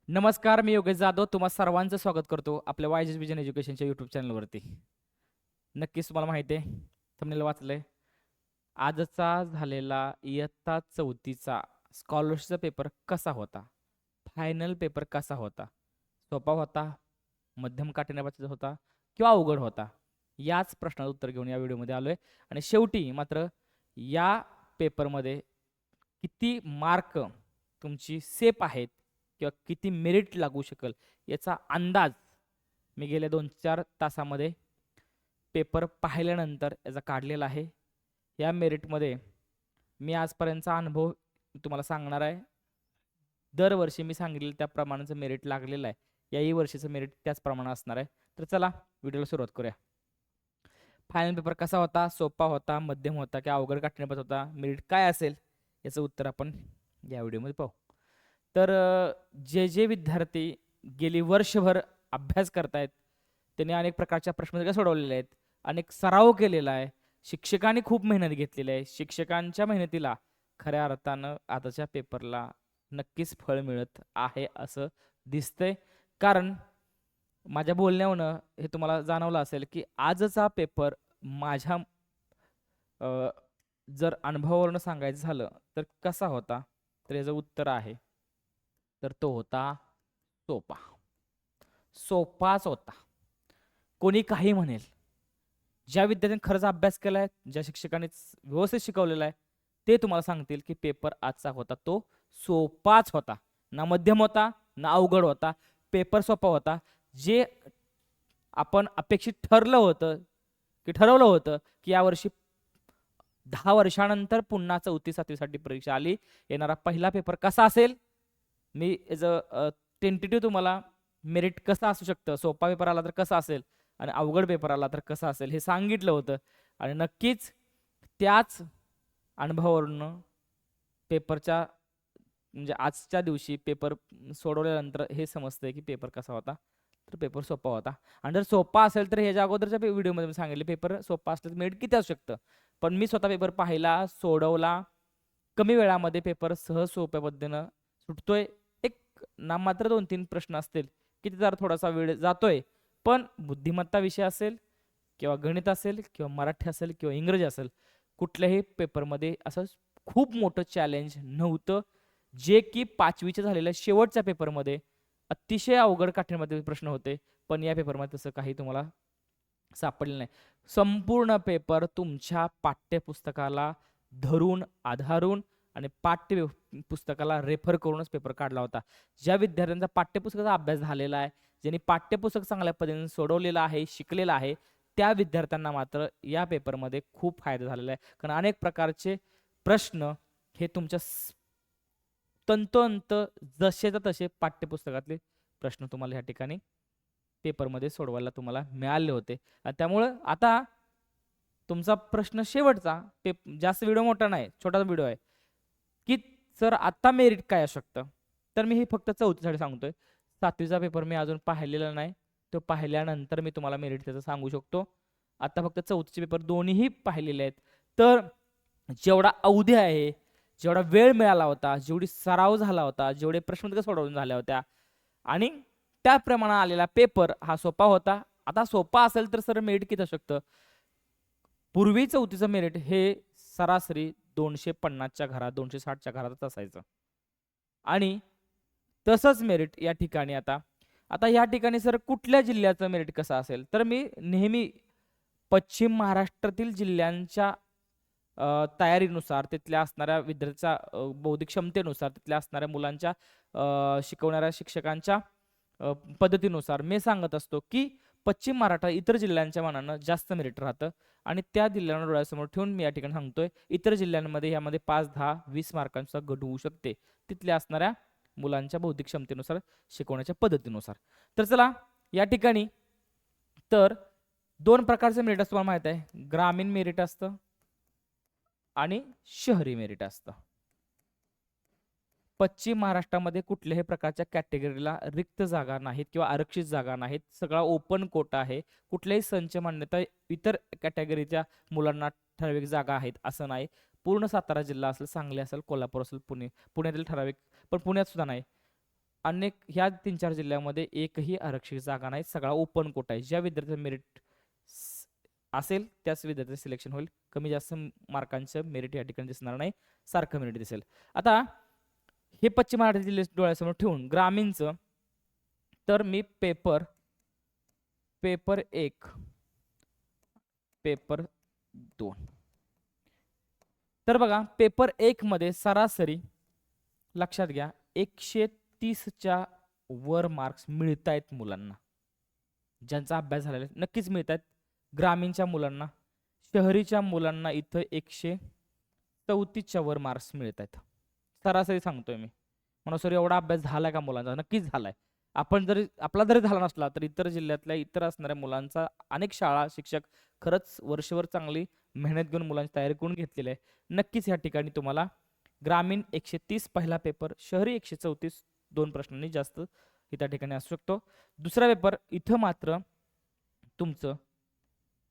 नमस्कार, मी योगेश जाधव तुम्हा सर्वांचं स्वागत करतो आपल्या वायजेस विजन एज्युकेशनच्या यूट्यूब चॅनलवरती. नक्कीच तुम्हाला माहिती आहे, थंबनेल वाचलंय. आजचा झालेला इयत्ता 4थीचा स्कॉलरशिपचा पेपर कसा होता? फायनल पेपर कसा होता? सोपा होता, मध्यम काठिण्यपातीचा होता किंवा अवघड होता? याच प्रश्नाचं उत्तर घेऊन या व्हिडिओमध्ये आलोय. आणि शेवटी मात्र या पेपरमध्ये किती मार्क तुमची सेफ आहेत किंवा किती मेरिट लागू शकेल याचा अंदाज मी गेल्या 2-4 तासामध्ये पेपर पाहिल्यानंतर याचा काढलेला आहे. या मेरिटमध्ये मी आजपर्यंतचा अनुभव तुम्हाला सांगणार आहे. दरवर्षी मी सांगितलेलं त्या प्रमाणाचं मेरिट लागलेलं आहे. याही वर्षीचं मेरिट त्याच प्रमाणात असणार आहे. तर चला व्हिडिओला सुरुवात करूया. फायनल पेपर कसा होता? सोपा होता, मध्यम होता की अवघड काठीण्यपद होता? मेरिट काय असेल याचं उत्तर आपण या व्हिडिओमध्ये पाहू. तर जे जे विद्यार्थी गेली वर्षभर अभ्यास करतायत त्यांनी अनेक प्रकारच्या प्रश्नपत्रिका सोडवलेल्या आहेत, अनेक सराव केलेला आहे, शिक्षकांनी खूप मेहनत घेतलेली आहे. शिक्षकांच्या मेहनतीला खऱ्या अर्थानं आताच्या पेपरला नक्कीच फळ मिळत आहे असं दिसतंय. कारण माझ्या बोलण्यावरून हे तुम्हाला जाणवलं असेल की आजचा पेपर माझ्या जर अनुभवावरून सांगायचं झालं तर कसा होता, तर याचं उत्तर आहे तर तो होता सोपा. सोपाच होता. कोणी काही म्हणेल, ज्या विद्यार्थ्यांनी खरंच अभ्यास केलाय, ज्या शिक्षकांनी व्यवस्थित शिकवलेला आहे, ते तुम्हाला सांगतील की पेपर आजचा होता तो सोपाच होता. ना मध्यम होता ना अवघड होता. पेपर सोपा होता. जे आपण अपेक्षित ठरवलं होतं की यावर्षी 10 वर्षानंतर पुन्हा 4थी-7वीसाठी परीक्षा आली, येणारा पहिला पेपर कसा असेल, मी याचं टेंटेटिव्ह तुम्हाला मेरिट कसं असू शकतं, सोपा पेपर आला तर कसं असेल आणि अवघड पेपर आला तर कसं असेल हे सांगितलं होतं. आणि नक्कीच त्याच अनुभवावरून पेपरच्या म्हणजे आजच्या दिवशी पेपर सोडवल्यानंतर हे समजतंय की पेपर कसा होता, तर पेपर सोपा होता. आणि जर सोपा असेल तर ह्याच्या अगोदरच्या व्हिडिओमध्ये मी सांगितले पेपर सोपा असलं तर मेरिट किती असू शकतं. पण मी स्वतः पेपर पाहिला, सोडवला, कमी वेळामध्ये पेपर सहज सोप्या पद्धतीनं सुटतोय. एक नाममात्र 2-3 प्रश्न असतील की ते जरा थोडासा वेळ जातोय, पण बुद्धिमत्ता विषय असेल किंवा गणित असेल किंवा मराठी असेल किंवा इंग्रजी असेल, कुठल्याही पेपरमध्ये असं खूप मोठं चॅलेंज नव्हतं. जे की 5वीच्या झालेल्या शेवटच्या पेपरमध्ये अतिशय अवघड काठीण्यमध्ये प्रश्न होते, पण या पेपरमध्ये तसं काही तुम्हाला सापडलेलं नाही. संपूर्ण पेपर तुमच्या पाठ्यपुस्तकाला धरून, आधारून आणि पुस्तकाला रेफर करूनच पेपर काढला होता. ज्या विद्यार्थ्यांचा पाठ्यपुस्तकाचा अभ्यास झालेला आहे, ज्यांनी पाठ्यपुस्तक चांगल्या पद्धतीने सोडवलेलं आहे, शिकलेलं आहे, त्या विद्यार्थ्यांना मात्र या पेपरमध्ये खूप फायदा झालेला आहे. कारण अनेक प्रकारचे प्रश्न हे तुमच्या तंतोतंत जसेच्या तसे पाठ्यपुस्तकातले प्रश्न तुम्हाला या ठिकाणी पेपरमध्ये सोडवायला तुम्हाला मिळाले होते. आणि त्यामुळं आता तुमचा प्रश्न शेवटचा, जास्त व्हिडिओ मोठा नाही, छोटासा व्हिडिओ आहे की सर आता मेरिट काय असू शकतं. तर मी हे फक्त 4थीसाठी सांगतोय. 7वीचा पेपर मी अजून पाहिलेला नाही. तो पाहिल्यानंतर मी तुम्हाला मेरिट त्याचं सांगू शकतो. आता फक्त 4थीचे पेपर दोन्हीही पाहिलेले आहेत. तर जेवढा अवधी आहे, जेवढा वेळ मिळाला होता, जेवढी सराव झाला होता, जेवढे प्रश्नपत्रिका सोडवून झाल्या होत्या आणि त्याप्रमाणे आलेला पेपर हा सोपा होता. आता सोपा असेल तर सर मेरिट किती असू शकतं? पूर्वी 4थीचं मेरिट हे सरासरी 250च्या घरात, 260च्या घरातच असायचं. आणि तसंच मेरिट या ठिकाणी आता आता या ठिकाणी सर कुठल्या जिल्ह्याचं मेरिट कसं असेल, तर मी नेहमी पश्चिम महाराष्ट्रातील जिल्ह्यांच्या तयारीनुसार, तिथल्या असणाऱ्या विद्यार्थ्याच्या बौद्धिक क्षमतेनुसार, तिथल्या असणाऱ्या मुलांच्या शिकवणाऱ्या शिक्षकांच्या पद्धतीनुसार मी सांगत असतो की पश्चिम महाराष्ट्र इतर जिल्ह्यांच्या मानानं जास्त मेरिट राहतं. आणि त्या जिल्ह्यांना डोळ्यासमोर ठेवून मी या ठिकाणी सांगतोय, इतर जिल्ह्यांमध्ये यामध्ये 5, 10, 20 मार्कांचा घट होऊ शकते तिथल्या असणाऱ्या मुलांच्या बौद्धिक क्षमतेनुसार, शिकवण्याच्या पद्धतीनुसार. तर चला या ठिकाणी तर 2 प्रकारचे मेरिट असतं तुम्हाला माहित आहे, ग्रामीण मेरिट असतं आणि शहरी मेरिट असतं. पश्चिम महाराष्ट्रामध्ये कुठल्याही प्रकारच्या कॅटेगरीला रिक्त जागा नाहीत किंवा आरक्षित जागा नाहीत. सगळा ओपन कोटा आहे. कुठल्याही संच मान्यता इतर कॅटेगरीच्या मुलांना ठराविक जागा आहेत असं नाही. पूर्ण सातारा जिल्हा असेल, सांगली असेल, कोल्हापूर असेल, पुण्यातील ठराविक, पण पुण्यात सुद्धा नाही. अनेक ह्या 3-4 जिल्ह्यामध्ये एकही आरक्षित जागा नाही, सगळा ओपन कोटा आहे. ज्या विद्यार्थ्याचं मेरिट असेल त्याच विद्यार्थ्याचं सिलेक्शन होईल. कमी जास्त मार्कांचं मेरिट या ठिकाणी दिसणार नाही, सारखं मेरिट दिसेल. आता हे पश्चिम महाराष्ट्र जिल्हे डोळ्यासमोर ठेवून ग्रामीणचं तर मी पेपर 1 पेपर 2 तर बघा पेपर 1 मध्ये सरासरी लक्षात घ्या 130च्या वर मार्क्स मिळत आहेत मुलांना, ज्यांचा अभ्यास झालेला आहे नक्कीच मिळत आहेत. ग्रामीणच्या मुलांना, शहरीच्या मुलांना इथं 134च्या वर मार्क्स मिळत आहेत, सरासरी सांगतोय मी. म्हणून सर एवढा अभ्यास झालाय का मुलांचा? नक्कीच झालाय. आपण जरी आपला जरी झाला नसला तर इतर जिल्ह्यातल्या इतर असणाऱ्या मुलांचा अनेक शाळा शिक्षक खरंच वर्षभर चांगली मेहनत घेऊन मुलांची तयारी करून घेतलेली आहे. नक्कीच या ठिकाणी तुम्हाला ग्रामीण 130 पहिला पेपर, शहरी 134 2 प्रश्नांनी जास्त त्या ठिकाणी असू शकतो. दुसरा पेपर इथं मात्र तुमचं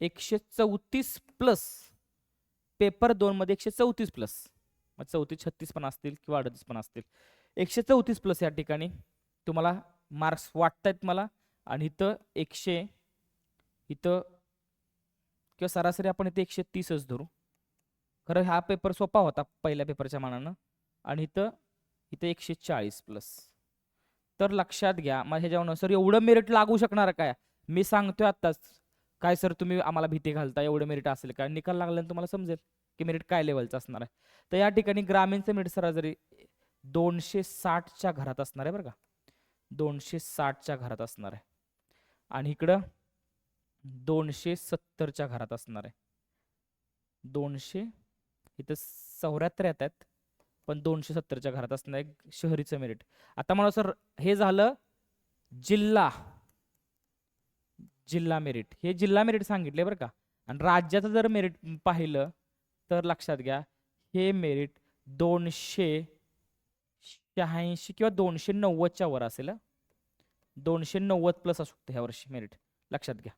134 प्लस, पेपर 2 मध्ये 134 प्लस, 34-36 पण असतील किंवा 38 पण असतील. 134 प्लस या ठिकाणी तुम्हाला मार्क्स वाटतायत मला. आणि इथं किंवा सरासरी आपण इथे 130च धरू. खरं हा पेपर सोपा होता पहिल्या पेपरच्या मानानं. आणि इथं 140 प्लस. तर लक्षात घ्या मग ह्याच्यावर सर एवढं मेरिट लागू शकणार काय? मी सांगतोय आत्ताच, काय सर तुम्ही आम्हाला भीती घालता, एवढं मेरिट असेल काय? निकाल लागल्यानं तुम्हाला समजेल की मेरिट काय लेवलचं असणार आहे. तर या ठिकाणी ग्रामीणचं मेरिट सरासरी 260च्या घरात असणार आहे बरं का, 260च्या घरात असणार आहे. आणि इकडं 270च्या घरात असणार आहे. 200 इथं 74 येत आहेत पण 270च्या घरात असणार आहे शहरीचं मेरिट. आता मला सर हे झालं जिल्हा मेरिट, हे जिल्हा मेरिट सांगितले बरं का. आणि राज्याचं जर मेरिट पाहिलं तर लक्षात घ्या हे मेरिट 286 किंवा 290च्या वर असेल. 290 प्लस असू शकतं ह्या वर्षी मेरिट, लक्षात घ्या.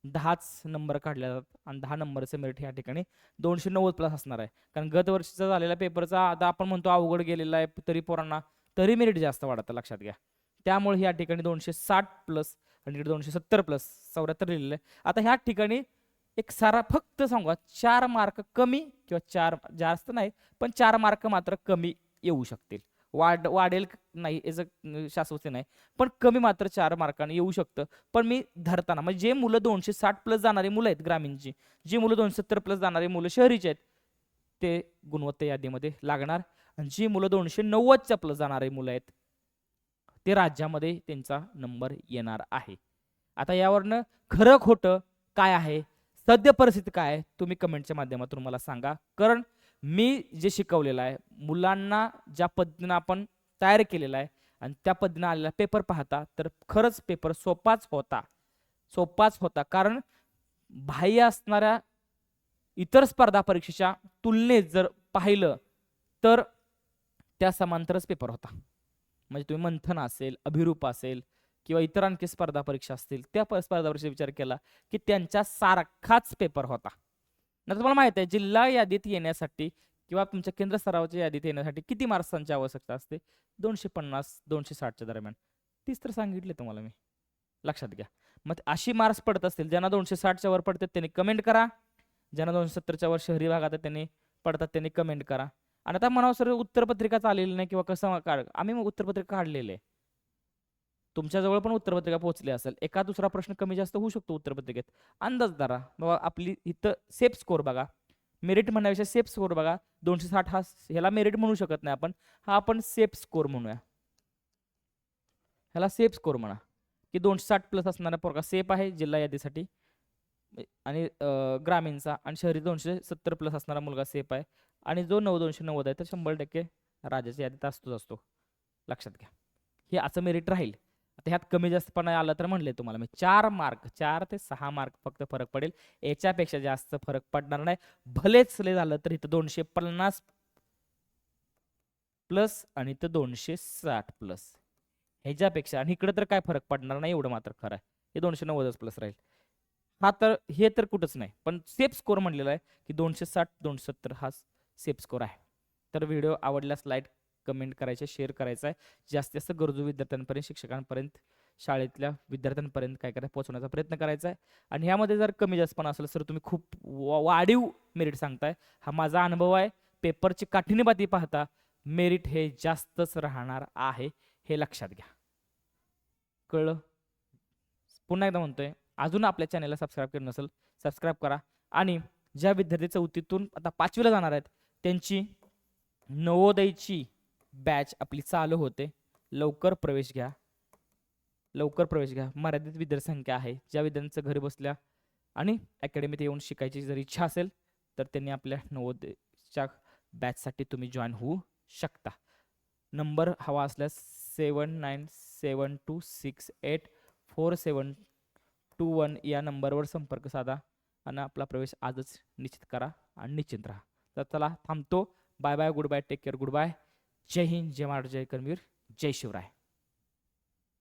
10च नंबर काढले जातात आणि 10 नंबरचं मेरिट या ठिकाणी 290 प्लस असणार आहे. कारण गत वर्षीचा झालेल्या पेपरचा आता आपण म्हणतो अवघड गेलेला आहे तरी पोरांना तरी मेरिट जास्त वाढतं, लक्षात घ्या. त्यामुळे या ठिकाणी 260 प्लस आणि 270 प्लस 74 लिहिलेलं आहे. आता ह्या ठिकाणी एक सारा फक्त सांगा 4 मार्क कमी किंवा 4 जास्त नाही पण 4 मार्क मात्र कमी येऊ शकतील. वाढेल नाही याचं शाश्वती नाही, पण कमी मात्र 4 मार्कांनी येऊ शकतं. पण मी धरताना म्हणजे जे मुलं 260 प्लस जाणारी मुलं आहेत ग्रामीणची, जी मुलं 270 प्लस जाणारी मुलं शहरीची आहेत ते गुणवत्ता यादीमध्ये लागणार. आणि जी मुलं 290च्या प्लस जाणारी मुलं आहेत ते राज्यामध्ये त्यांचा नंबर येणार आहे. आता यावरनं खरं खोटं काय आहे, सद्य परिस्थिती काय आहे, तुम्ही कमेंटच्या माध्यमातून मला सांगा. कारण मी जे शिकवलेलं आहे मुलांना ज्या पद्धतीनं आपण तयार केलेला आहे आणि त्या पद्धतीनं आलेला पेपर पाहता तर खरंच पेपर सोपाच होता. कारण बाह्य असणाऱ्या इतर स्पर्धा परीक्षेच्या तुलनेत जर पाहिलं तर त्या समांतरच पेपर होता. म्हणजे तुम्ही मंथन असेल, अभिरूप असेल किंवा इतर आणखी स्पर्धा परीक्षा असतील त्या स्पर्धा परीक्षेचा विचार केला की त्यांच्या सारखाच पेपर होता. ना तुम्हाला माहित आहे जिल्हा यादीत येण्यासाठी किंवा तुमच्या केंद्र स्तरावरच्या यादीत येण्यासाठी किती मार्क्सांची आवश्यकता असते? 250-260च्या दरम्यान. 30 तर सांगितले तुम्हाला मी, लक्षात घ्या. मग अशी मार्क्स पडत असतील ज्यांना 260च्या वर पडतात त्यांनी कमेंट करा, ज्यांना 270च्या वर शहरी भागात त्यांनी पडतात त्यांनी कमेंट करा. आणि आता म्हणावं सर उत्तरपत्रिका चाललेली नाही किंवा कसं काढ, आम्ही मग उत्तरपत्रिका काढलेले आहे. तुमच्याजवळ पण उत्तरपत्रिका पोहोचली असेल, एका दुसरा प्रश्न कमी जास्त होऊ शकतो उत्तरपत्रिकेत. अंदाज धरा बाबा, आपली इथं सेफ स्कोर बघा, मेरिट म्हणण्यापेक्षा सेफ स्कोर बघा. 260 हा ह्याला मेरिट म्हणू शकत नाही आपण, हा आपण सेफ स्कोर म्हणूया, ह्याला सेफ स्कोर म्हणा की 260 प्लस असणारा पोरगा सेफ आहे जिल्हा यादीसाठी. आणि ग्रामीणचा आणि शहरी 270 प्लस असणारा मुलगा सेफ आहे. आणि जो 290 आहे तर 100% राज्याच्या यादीत असतो, लक्षात घ्या. हे असं मेरिट राहील. आता ह्यात कमी जास्तपणा आला तर म्हणले तुम्हाला मी 4 ते 6 मार्क फक्त फरक पडेल, याच्यापेक्षा जास्त फरक पडणार नाही. भलेच लय झालं तर इथं 250 प्लस आणि इथं 260 प्लस, ह्याच्यापेक्षा आणि इकडे तर काय फरक पडणार नाही एवढं मात्र खरं आहे. हे 290 प्लस राहील. हा तर हे तर कुठंच नाही, पण सेफ स्कोर म्हणलेला आहे की 260-270 हा सेफ स्कोर आहे. तर व्हिडिओ आवडल्यास लाईक कमेंट करायचे, शेअर करायचं आहे. जास्तीत जास्त गरजू विद्यार्थ्यांपर्यंत, शिक्षकांपर्यंत, शाळेतल्या विद्यार्थ्यांपर्यंत काय करायचं, पोहोचवण्याचा प्रयत्न करायचा आहे. आणि ह्यामध्ये जर कमी जास्तपणा असेल सर, तुम्ही खूप वाढीव मेरिट सांगताय. हा माझा अनुभव आहे. पेपरची काठिण्यपाती पाहता मेरिट हे जास्तच राहणार आहे, हे लक्षात घ्या. कळलं? पुन्हा एकदा म्हणतोय, अजून आपल्या चॅनलला सबस्क्राईब केलं नसेल, सबस्क्राईब करा. आणि ज्या विद्यार्थी चौथीतून आता 5वीला जाणार आहेत त्यांची नवोदयची बॅच आपली चालू होते. लवकर प्रवेश घ्या, लवकर प्रवेश घ्या. मर्यादित विद्यार्थी संख्या आहे. ज्या विद्यार्थ्यांचं घरी बसल्या आणि अकॅडमीत येऊन शिकायची जर इच्छा असेल तर त्यांनी आपल्या नवोदयच्या बॅचसाठी तुम्ही जॉईन होऊ शकता. नंबर हवा असल्यास 7972684721 या नंबरवर संपर्क साधा आणि आपला प्रवेश आजच निश्चित करा आणि निश्चिंत राहा. तर चला थांबतो. Bye bye, good bye, take care, good bye. जय हिंद, जय महाराष्ट्र, जय करवीर, जय शिवराय.